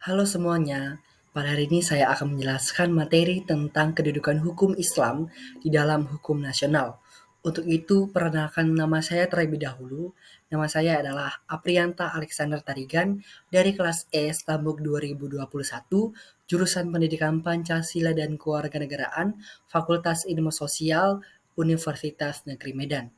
Halo semuanya, pada hari ini saya akan menjelaskan materi tentang kedudukan hukum Islam di dalam hukum nasional. Untuk itu, perkenalkan nama saya terlebih dahulu. Nama saya adalah Aprianta Alexander Tarigan dari kelas E Stambuk 2021, jurusan Pendidikan Pancasila dan Kewarganegaraan, Fakultas Ilmu Sosial, Universitas Negeri Medan.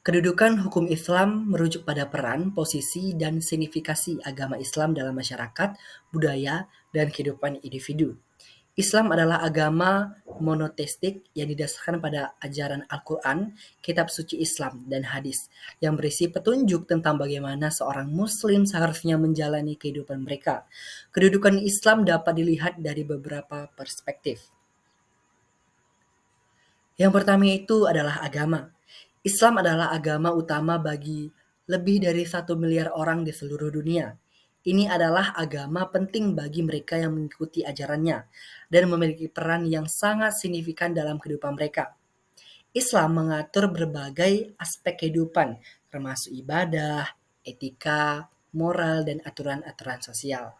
Kedudukan hukum Islam merujuk pada peran, posisi, dan signifikasi agama Islam dalam masyarakat, budaya, dan kehidupan individu. Islam adalah agama monoteistik yang didasarkan pada ajaran Al-Quran, kitab suci Islam, dan hadis, yang berisi petunjuk tentang bagaimana seorang muslim seharusnya menjalani kehidupan mereka. Kedudukan Islam dapat dilihat dari beberapa perspektif. Yang pertama itu adalah agama. Islam adalah agama utama bagi lebih dari 1 miliar orang di seluruh dunia. Ini adalah agama penting bagi mereka yang mengikuti ajarannya dan memiliki peran yang sangat signifikan dalam kehidupan mereka. Islam mengatur berbagai aspek kehidupan, termasuk ibadah, etika, moral, dan aturan-aturan sosial.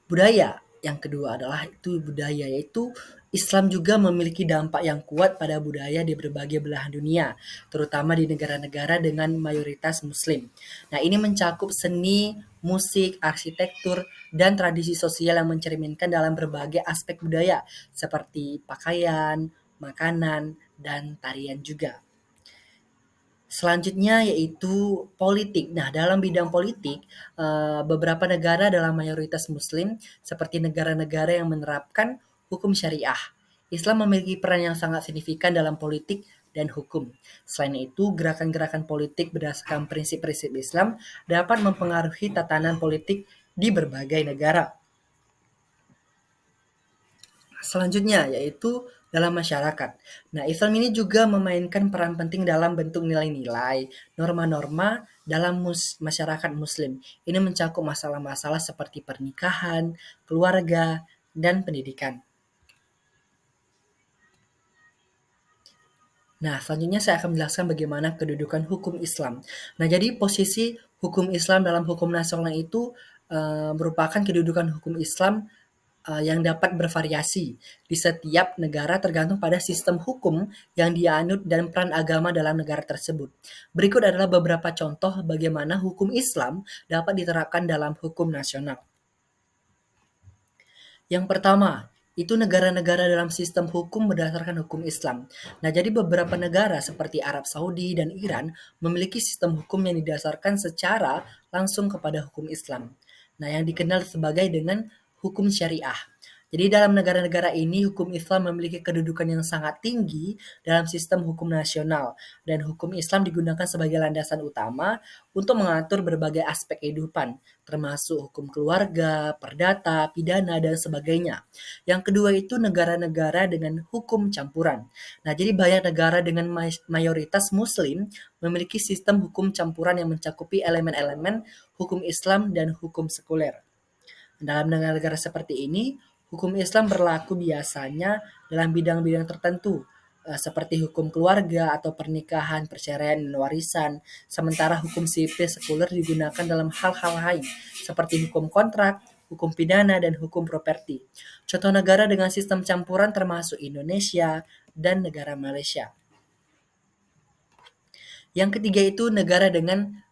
Budaya, yang kedua adalah itu budaya, yaitu Islam juga memiliki dampak yang kuat pada budaya di berbagai belahan dunia, terutama di negara-negara dengan mayoritas muslim. Nah, ini mencakup seni, musik, arsitektur, dan tradisi sosial yang mencerminkan dalam berbagai aspek budaya, seperti pakaian, makanan, dan tarian juga. Selanjutnya yaitu politik. Nah, dalam bidang politik, beberapa negara dalam mayoritas muslim seperti negara-negara yang menerapkan hukum syariah. Islam memiliki peran yang sangat signifikan dalam politik dan hukum. Selain itu, gerakan-gerakan politik berdasarkan prinsip-prinsip Islam dapat mempengaruhi tatanan politik di berbagai negara. Selanjutnya yaitu dalam masyarakat. Nah, Islam ini juga memainkan peran penting dalam bentuk nilai-nilai, norma-norma dalam masyarakat muslim. Ini mencakup masalah-masalah seperti pernikahan, keluarga, dan pendidikan. Nah, selanjutnya saya akan menjelaskan bagaimana kedudukan hukum Islam. Nah, jadi posisi hukum Islam dalam hukum nasional itu merupakan kedudukan hukum Islam yang dapat bervariasi di setiap negara tergantung pada sistem hukum yang dianut dan peran agama dalam negara tersebut. Berikut adalah beberapa contoh bagaimana hukum Islam dapat diterapkan dalam hukum nasional. Yang pertama, itu negara-negara dalam sistem hukum berdasarkan hukum Islam. Nah, jadi beberapa negara seperti Arab Saudi dan Iran memiliki sistem hukum yang didasarkan secara langsung kepada hukum Islam. Nah, yang dikenal sebagai dengan hukum syariah. Jadi dalam negara-negara ini hukum Islam memiliki kedudukan yang sangat tinggi dalam sistem hukum nasional dan hukum Islam digunakan sebagai landasan utama untuk mengatur berbagai aspek kehidupan, termasuk hukum keluarga, perdata, pidana, dan sebagainya. Yang kedua itu negara-negara dengan hukum campuran. Nah, jadi banyak negara dengan mayoritas muslim memiliki sistem hukum campuran yang mencakupi elemen-elemen hukum Islam dan hukum sekuler. Dalam negara-negara seperti ini, hukum Islam berlaku biasanya dalam bidang-bidang tertentu, seperti hukum keluarga atau pernikahan, perceraian, dan warisan. Sementara hukum sipil sekuler digunakan dalam hal-hal lain, seperti hukum kontrak, hukum pidana, dan hukum properti. Contoh negara dengan sistem campuran termasuk Indonesia dan negara Malaysia. Yang ketiga itu negara dengan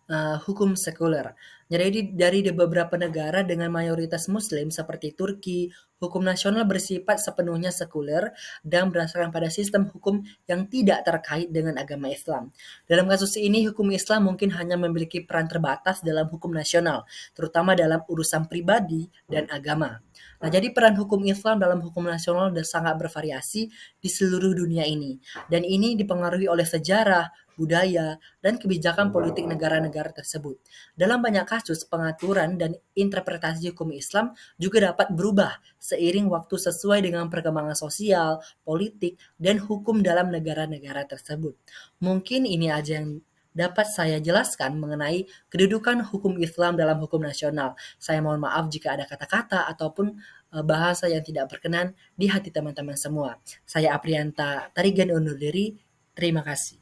hukum sekuler. Jadi dari beberapa negara dengan mayoritas muslim seperti Turki, hukum nasional bersifat sepenuhnya sekuler dan berdasarkan pada sistem hukum yang tidak terkait dengan agama Islam. Dalam kasus ini, hukum Islam mungkin hanya memiliki peran terbatas dalam hukum nasional, terutama dalam urusan pribadi dan agama. Nah, jadi peran hukum Islam dalam hukum nasional sudah sangat bervariasi di seluruh dunia ini. Dan ini dipengaruhi oleh sejarah, budaya, dan kebijakan politik negara-negara tersebut. Dalam banyak kasus, pengaturan dan interpretasi hukum Islam juga dapat berubah seiring waktu sesuai dengan perkembangan sosial, politik, dan hukum dalam negara-negara tersebut. Mungkin ini aja yang dapat saya jelaskan mengenai kedudukan hukum Islam dalam hukum nasional. Saya mohon maaf jika ada kata-kata ataupun bahasa yang tidak berkenan di hati teman-teman semua. Saya Aprianta Tarigan undur diri. Terima kasih.